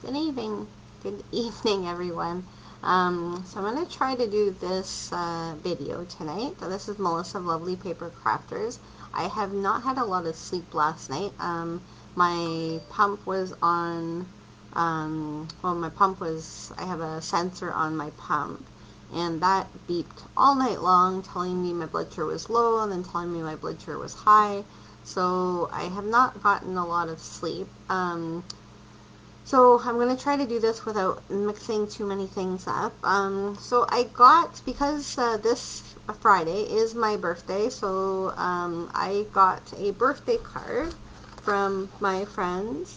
Good evening, everyone. So I'm going to try to do this video tonight. So this is Melissa of Lovely Paper Crafters. I have not had a lot of sleep last night. My pump was on, I have a sensor on my pump, and that beeped all night long, telling me my blood sugar was low and then telling me my blood sugar was high. So I have not gotten a lot of sleep. So I'm going to try to do this without mixing too many things up. So I got, because this Friday is my birthday, so I got a birthday card from my friends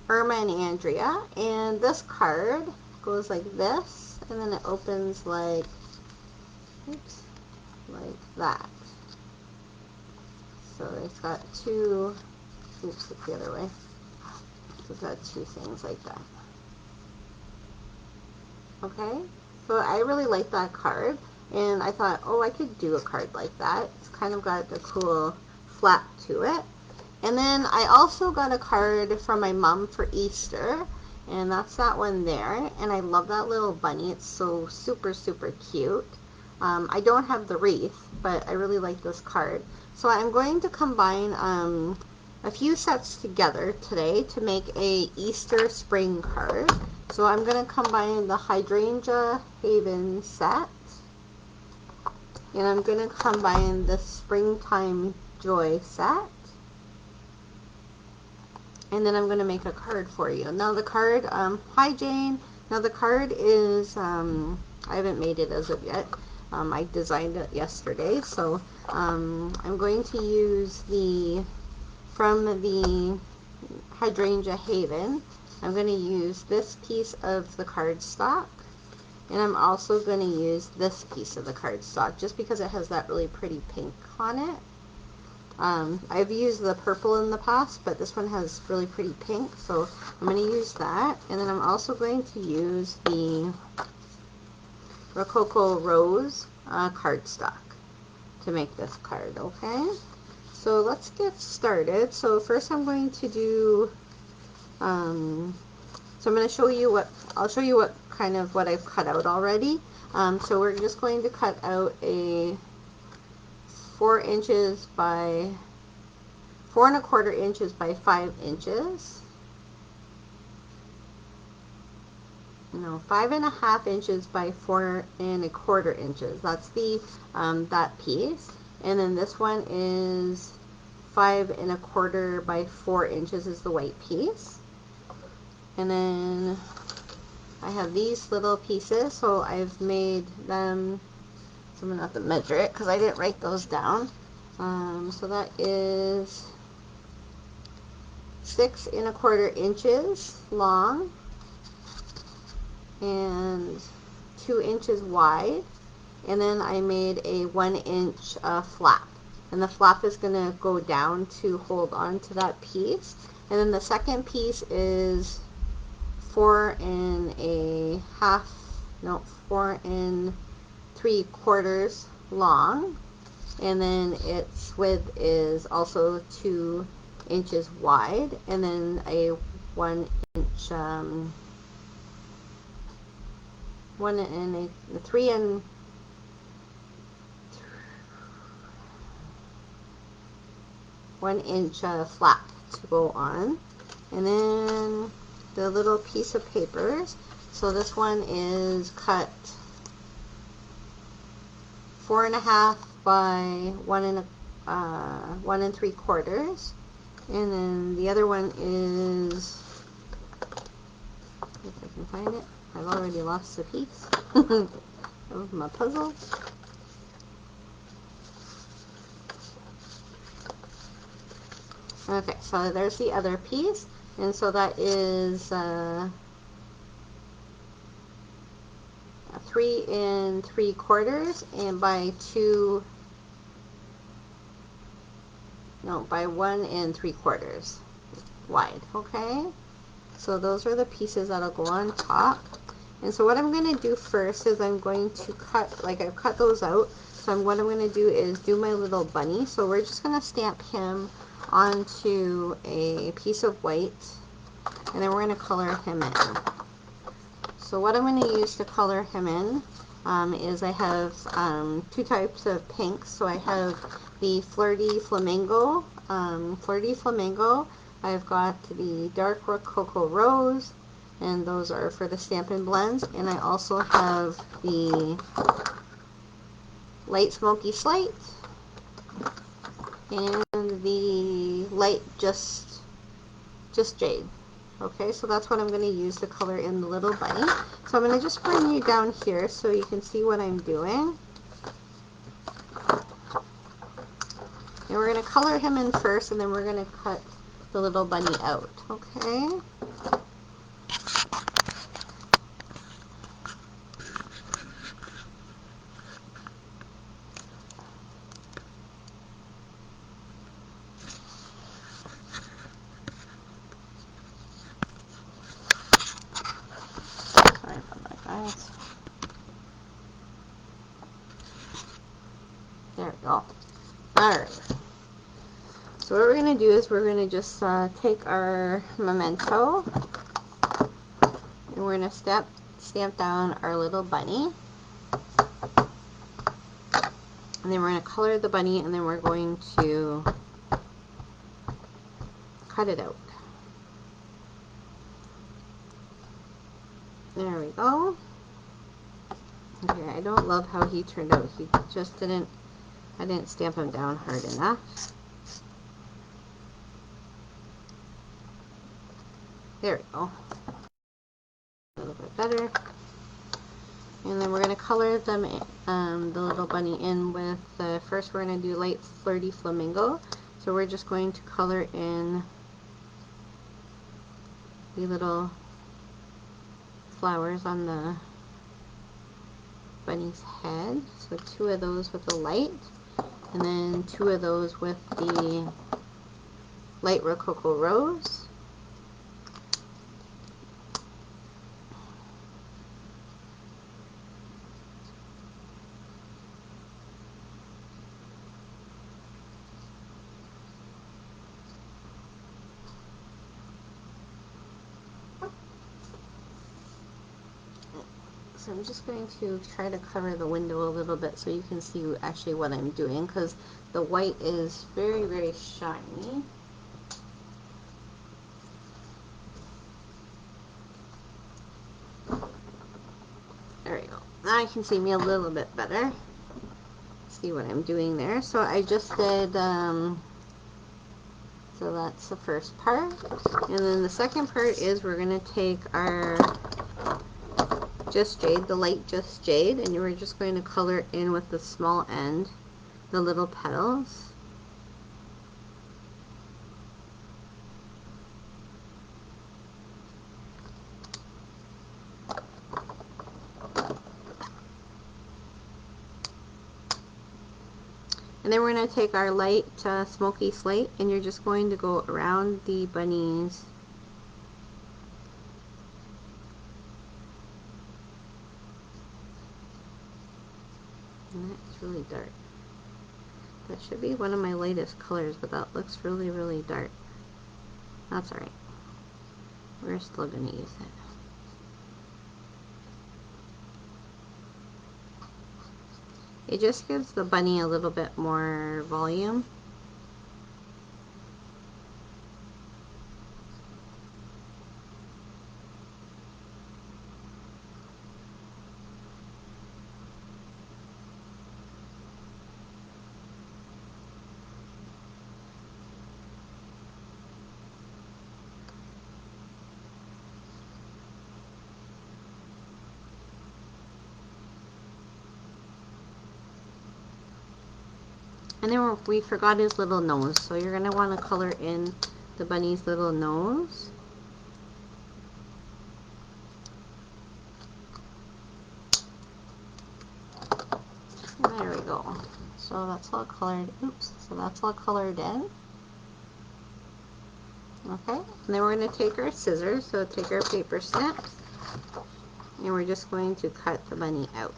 Irma and Andrea, and this card goes like this, and then it opens like, oops, like that. So it's got two, oops, it's the other way. So it's got two things like that. Okay, so I really like that card, and I thought, oh, I could do a card like that. It's kind of got the cool flap to it. And then I also got a card from my mom for Easter, and that's that one there. And I love that little bunny. It's so super, super cute. I don't have the wreath, but I really like this card. So I'm going to combine a few sets together today to make a Easter spring card. So I'm going to combine the Hydrangea Haven Set, and I'm going to combine the Springtime Joy Set, and then I'm going to make a card for you. Now the card, hi Jane, now the card is, I haven't made it as of yet. I designed it yesterday, so I'm going to use from the Hydrangea Haven, I'm going to use this piece of the cardstock, and I'm also going to use this piece of the cardstock just because it has that really pretty pink on it. I've used the purple in the past, but this one has really pretty pink, so I'm going to use that. And then I'm also going to use the Rococo Rose cardstock to make this card, okay? So let's get started. So first I'm going to do, so I'm going to show you what I've cut out already. So we're just going to cut out a 4 inches by 4¼ inches by 5 inches. No, 5½ inches by 4¼ inches. That's the that piece. And then this one is 5¼ by 4 inches is the white piece. And then I have these little pieces, so I've made them. So I'm gonna have to measure it because I didn't write those down. So that is 6¼ inches long and 2 inches wide, and then I made a 1 inch flap, and the flap is gonna go down to hold on to that piece. And then the second piece is 4¾ long, and then its width is also 2 inches wide, and then a 1 inch 1 inch flap to go on. And then the little piece of papers, so this one is cut 4½ by 1 3/4, and then the other one is, if I can find it, I've already lost a piece of my puzzle. Okay, so there's the other piece, and so that is 3 3/4 and by 1 3/4 wide. Okay, so those are the pieces that'll go on top. And so what I'm going to do first is I'm going to cut, like I've cut those out, so what I'm going to do is do my little bunny. So we're just going to stamp him onto a piece of white and then we're going to color him in. So what I'm going to use to color him in is I have two types of pinks. So I have the Flirty Flamingo. I've got the Dark Rococo Rose, and those are for the Stampin' Blends. And I also have the Light Smoky Slate and the Light Just Jade. Okay, so that's what I'm going to use to color in the little bunny. So I'm going to just bring you down here so you can see what I'm doing. And we're going to color him in first, and then we're going to cut the little bunny out. Okay. Sorry about that, guys. There we go. Alright. So what we're going to do is we're going to just take our memento, and we're going to stamp down our little bunny. And then we're going to color the bunny, and then we're going to cut it out. There we go. Okay, I don't love how he turned out. He just I didn't stamp him down hard enough. There we go. A little bit better. And then we're going to color them, the little bunny in with, first we're going to do Light Flirty Flamingo. So we're just going to color in the little flowers on the bunny's head. So 2 of those with the light, and then 2 of those with the Light Rococo Rose. So I'm just going to try to cover the window a little bit so you can see actually what I'm doing, because the white is very, very shiny. There we go. Now I can see me a little bit better. See what I'm doing there. So I just did, so that's the first part. And then the second part is we're going to take our Just Jade, the Light Just Jade, and we're just going to color in with the small end, the little petals. And then we're going to take our Light Smoky Slate, and you're just going to go around the bunnies. And that's really dark. That should be one of my lightest colors, but that looks really, really dark. That's alright. We're still going to use it. It just gives the bunny a little bit more volume. And then we forgot his little nose, so you're going to want to color in the bunny's little nose. And there we go. So that's all colored. Oops. So that's all colored in. Okay. And then we're going to take our scissors, so take our paper snips, and we're just going to cut the bunny out.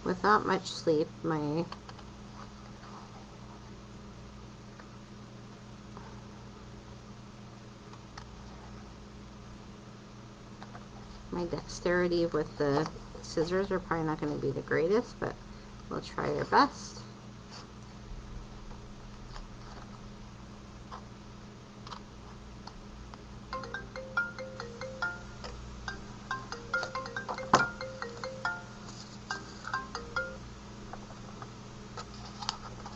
without much sleep, my dexterity with the scissors are probably not going to be the greatest, but we'll try our best.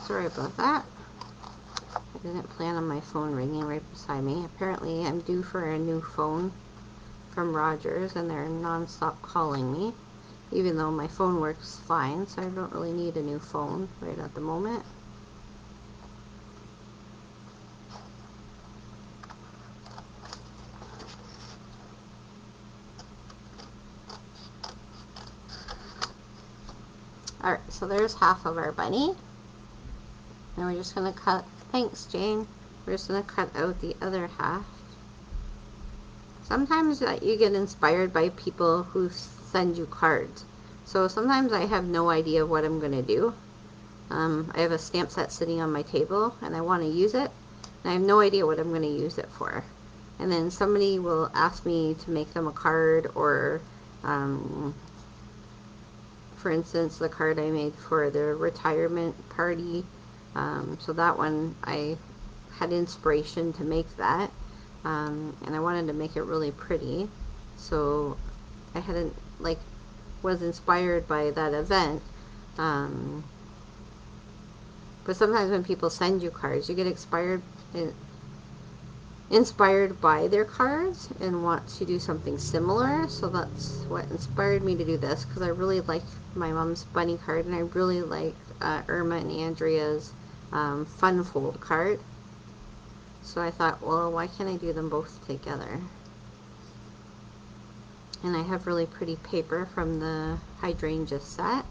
Sorry about that. I didn't plan on my phone ringing right beside me. Apparently I'm due for a new phone from Rogers and they're non-stop calling me, even though my phone works fine, so I don't really need a new phone right at the moment. Alright, so there's half of our bunny. And we're just going to cut, thanks Jane, we're just going to cut out the other half. Sometimes you get inspired by people who send you cards. So sometimes I have no idea what I'm going to do. I have a stamp set sitting on my table and I want to use it. And I have no idea what I'm going to use it for. And then somebody will ask me to make them a card, or for instance, the card I made for the retirement party. So that one, I had inspiration to make that. And I wanted to make it really pretty, so I hadn't, like, was inspired by that event. But sometimes when people send you cards, you get inspired by their cards and want to do something similar. So that's what inspired me to do this, because I really liked my mom's bunny card, and I really liked Irma and Andrea's fun fold card. So I thought, well, why can't I do them both together? And I have really pretty paper from the Hydrangea set.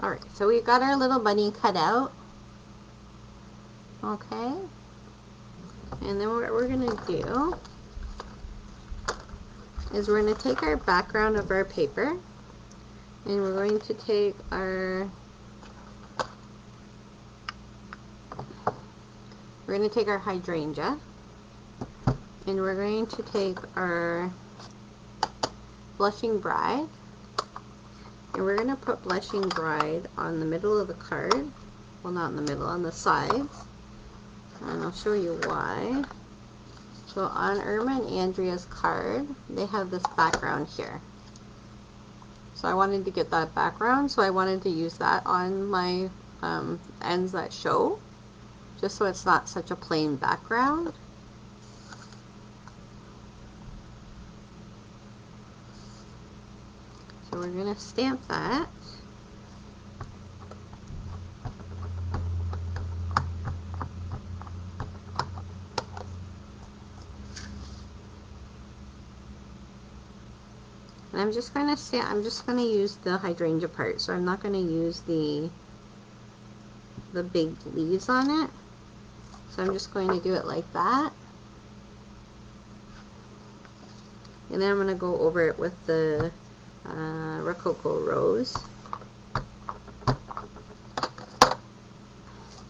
Alright, so we've got our little bunny cut out. Okay. And then what we're going to do is we're going to take our background of our paper, and we're going to take our hydrangea, and we're going to take our blushing bride. And we're going to put Blushing Bride on the middle of the card. Well, not in the middle, on the sides. And I'll show you why. So on Irma and Andrea's card, they have this background here. So I wanted to get that background, so I wanted to use that on my ends that show, just so it's not such a plain background. So we're going to stamp that. And I'm just going to use the hydrangea part, so I'm not going to use the big leaves on it. So I'm just going to do it like that. And then I'm going to go over it with the Rococo Rose,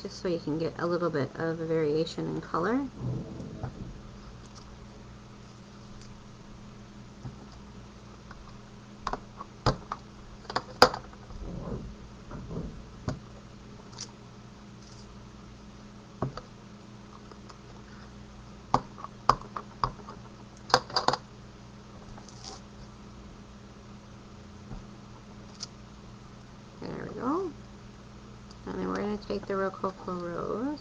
just so you can get a little bit of a variation in color. There we go. And then we're going to take the Rococo Rose.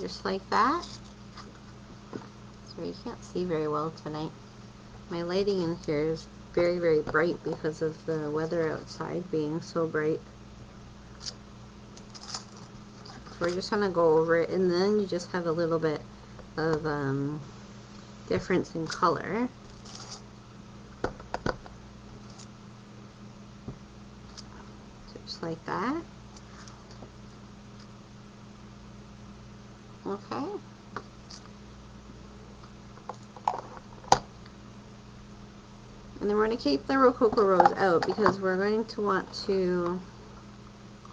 just like that. Sorry, you can't see very well tonight. My lighting in here is very, very bright because of the weather outside being so bright. So we're just going to go over it, and then you just have a little bit of difference in color. Just like that. Okay. And then we're going to keep the Rococo Rose out because we're going to want to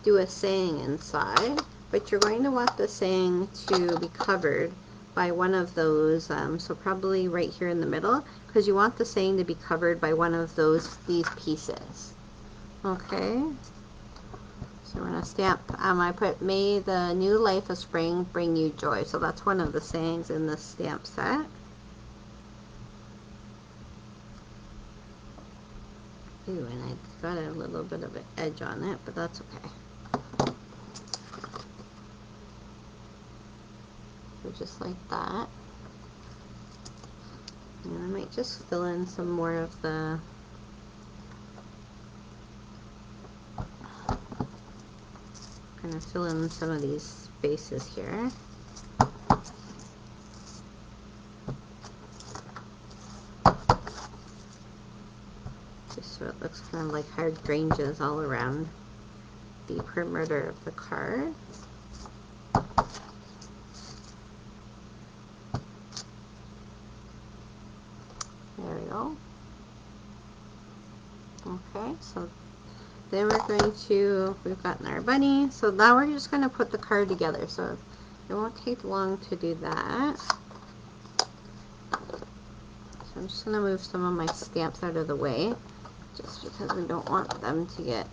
do a saying inside, but you're going to want the saying to be covered by one of those, so probably right here in the middle, because you want the saying to be covered by one of these pieces. Okay. So we're going to stamp, I put, may the new life of spring bring you joy. So that's one of the sayings in this stamp set. Ooh, and I got a little bit of an edge on it, but that's okay. So just like that. And I might just fill in some more of the kind of fill in some of these spaces here. Just so it looks kind of like hydrangeas all around the perimeter of the card. There we go. Okay, so then we're going to, we've gotten our bunny, so now we're just going to put the card together, so it won't take long to do that. So I'm just going to move some of my stamps out of the way, just because we don't want them to get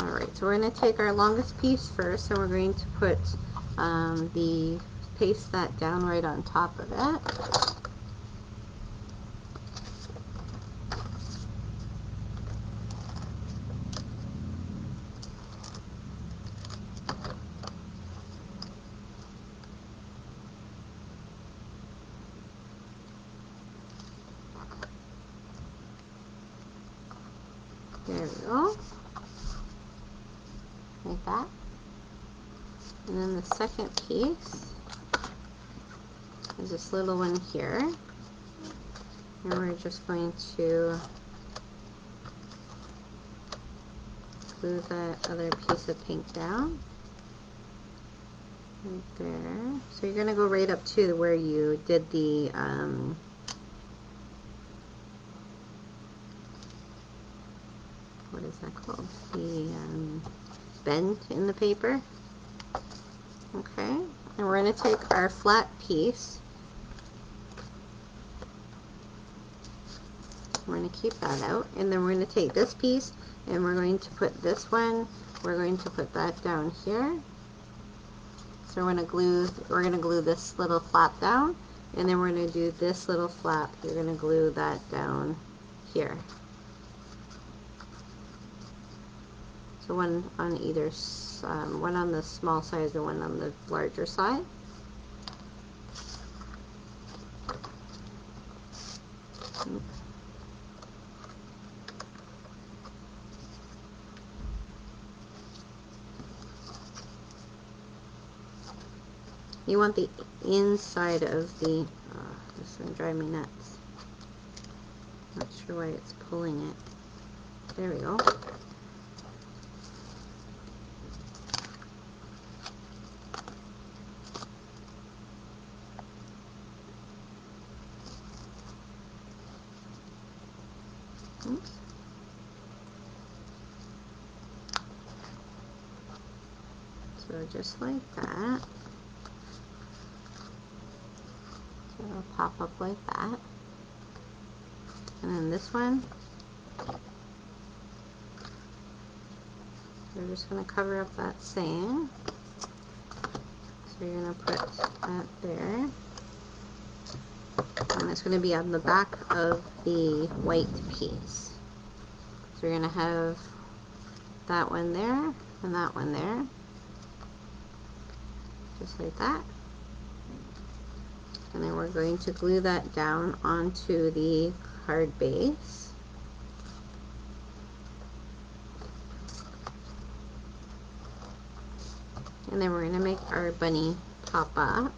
alright, so we're going to take our longest piece first, and we're going to put paste that down right on top of it. There we go. Like that. And then the second piece is this little one here. And we're just going to glue that other piece of pink down. Right there. So you're going to go right up to where you did the what is that called? The bend in the paper. Okay, and we're going to take our flat piece. We're going to keep that out, and then we're going to take this piece and we're going to put this one, we're going to put that down here. So we're going to glue this little flap down, and then we're going to do this little flap. You're going to glue that down here. So one on either, one on the small size and one on the larger side. You want the inside of the, this one drive me nuts. Not sure why it's pulling it. There we go. Oops. So just like that. So it'll pop up like that. And then this one, we're just going to cover up that saying. So you're going to put that there. And it's going to be on the back of the white piece. So So you're going to have that one there and that one there, just like that. And then we're going to glue that down onto the card base. And then we're going to make our bunny pop up.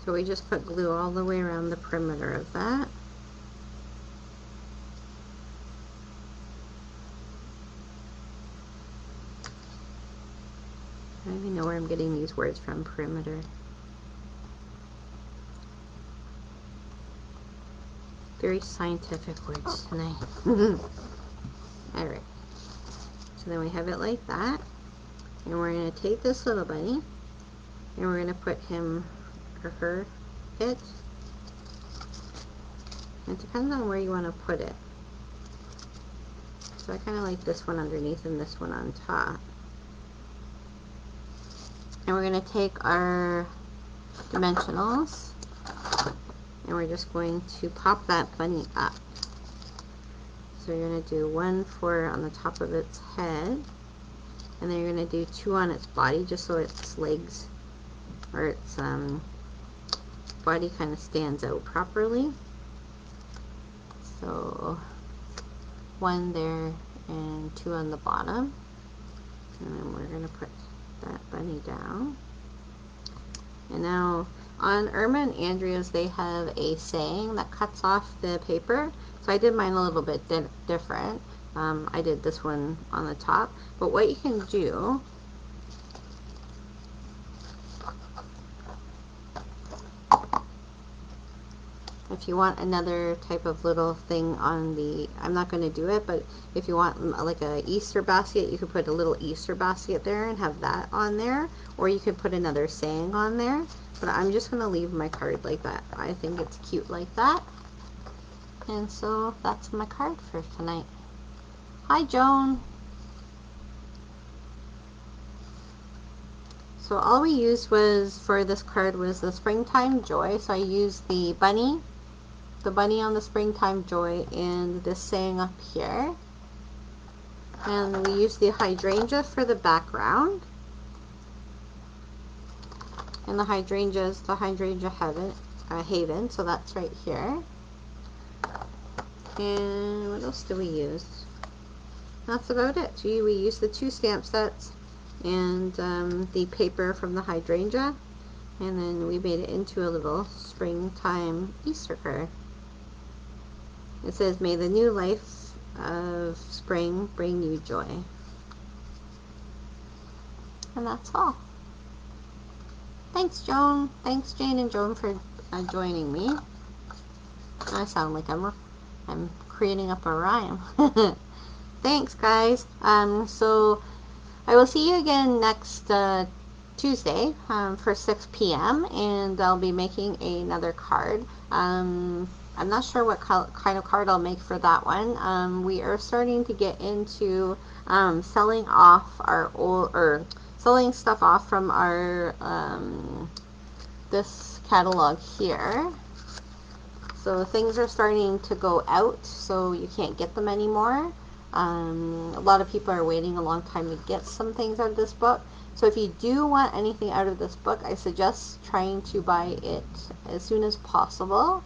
So we just put glue all the way around the perimeter of that. I don't even know where I'm getting these words from, perimeter. Very scientific words tonight. Alright. So then we have it like that. And we're going to take this little bunny and we're going to put him or her it. It depends on where you want to put it. So I kind of like this one underneath and this one on top. And we're going to take our dimensionals and we're just going to pop that bunny up. So you're going to do one for on the top of its head, and then you're going to do two on its body just so its legs or its body kind of stands out properly. So one there and two on the bottom, and then we're going to put that bunny down. And now on Irma and Andrea's they have a saying that cuts off the paper, so I did mine a little bit different. I did this one on the top, but what you can do if you want another type of little thing on the, I'm not going to do it, but if you want like a Easter basket, you could put a little Easter basket there and have that on there, or you could put another saying on there, but I'm just going to leave my card like that. I think it's cute like that. And so that's my card for tonight. Hi Joan. So all we used was for this card was the Springtime Joy, so I used the bunny on the Springtime Joy and this saying up here, and we used the hydrangea for the background, and the hydrangea is the Hydrangea Haven, so that's right here. And what else do we use? That's about it. We used the two stamp sets and the paper from the hydrangea, and then we made it into a little springtime Easter card. It says, "May the new life of spring bring you joy." And that's all. Thanks, Joan. Thanks, Jane and Joan, for joining me. I sound like I'm creating up a rhyme. Thanks, guys. So I will see you again next Tuesday for 6 p.m. and I'll be making another card. I'm not sure what kind of card I'll make for that one. We are starting to get into selling off our old, or selling stuff off from our this catalog here. So things are starting to go out, so you can't get them anymore. A lot of people are waiting a long time to get some things out of this book. So if you do want anything out of this book, I suggest trying to buy it as soon as possible,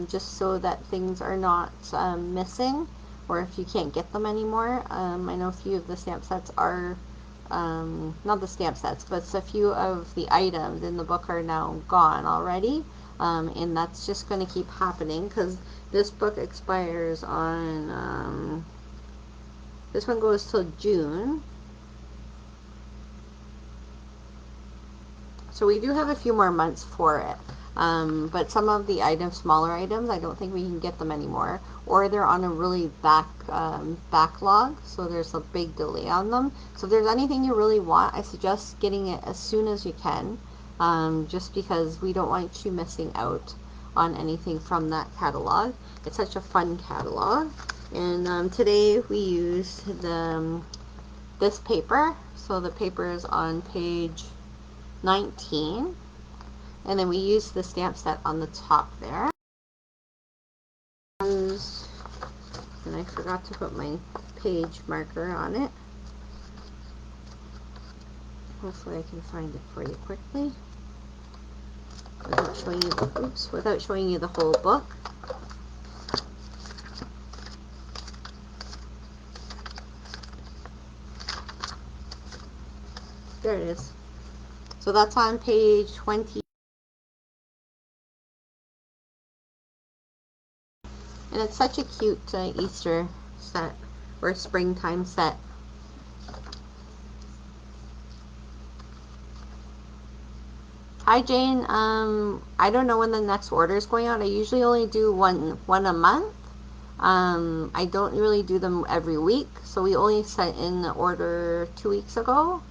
just so that things are not missing, or if you can't get them anymore. I know a few of the stamp sets are, not the stamp sets, but a few of the items in the book are now gone already. And that's just going to keep happening because this book expires on, this one goes till June. So we do have a few more months for it. But some of the items, smaller items, I don't think we can get them anymore. Or they're on a really backlog, so there's a big delay on them. So if there's anything you really want, I suggest getting it as soon as you can. Just because we don't want you missing out on anything from that catalog. It's such a fun catalog. And today we used this paper. So the paper is on page 19. And then we used the stamp set on the top there. And I forgot to put my page marker on it. Hopefully I can find it for you quickly without showing you the whole book. There it is. So that's on page 20. And it's such a cute Easter set or springtime set. Hi Jane, I don't know when the next order is going out. I usually only do one a month. I don't really do them every week, so we only sent in the order 2 weeks ago.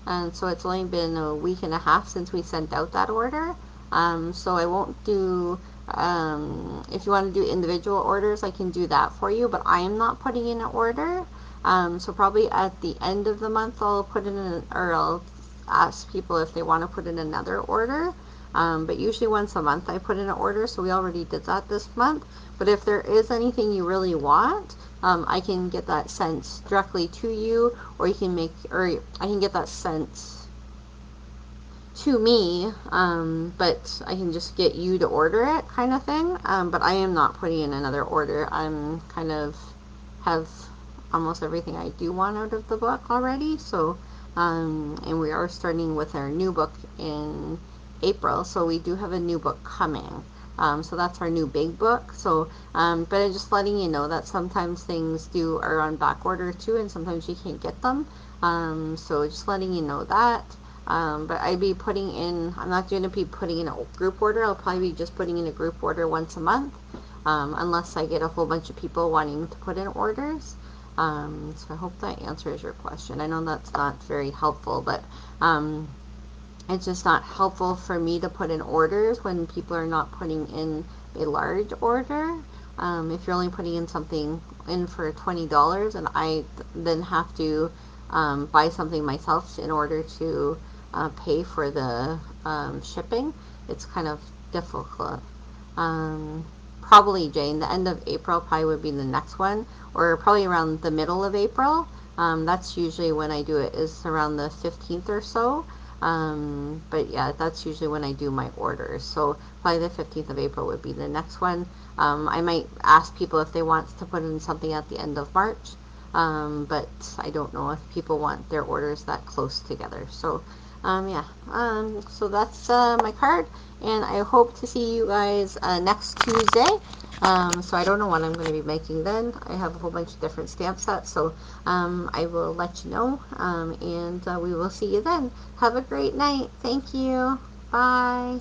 And so it's only been a week and a half since we sent out that order. So I won't do, if you want to do individual orders, I can do that for you, but I am not putting in an order. So probably at the end of the month, I'll put in or I'll ask people if they want to put in another order. But usually once a month I put in an order, so we already did that this month. But if there is anything you really want, I can get that sent directly to you, or I can get that sent to me, but I can just get you to order it, kind of thing. But I am not putting in another order. I'm kind of have almost everything I do want out of the book already. So, and we are starting with our new book in April, so we do have a new book coming. So that's our new big book. So, but I'm just letting you know that sometimes things are on back order too, and sometimes you can't get them. So just letting you know that. But I'm not going to be putting in a group order. I'll probably be just putting in a group order once a month, unless I get a whole bunch of people wanting to put in orders. So I hope that answers your question. I know that's not very helpful, but it's just not helpful for me to put in orders when people are not putting in a large order. If you're only putting in something in for $20 and I then have to buy something myself in order to pay for the shipping, it's kind of difficult. Probably, Jane, the end of April probably would be the next one, or probably around the middle of April. That's usually when I do it, is around the 15th or so. But yeah, that's usually when I do my orders. So probably the 15th of April would be the next one. I might ask people if they want to put in something at the end of March. But I don't know if people want their orders that close together. So, yeah. So that's my card, and I hope to see you guys next Tuesday. So I don't know what I'm going to be making then. I have a whole bunch of different stamp sets, so I will let you know, and we will see you then. Have a great night. Thank you. Bye.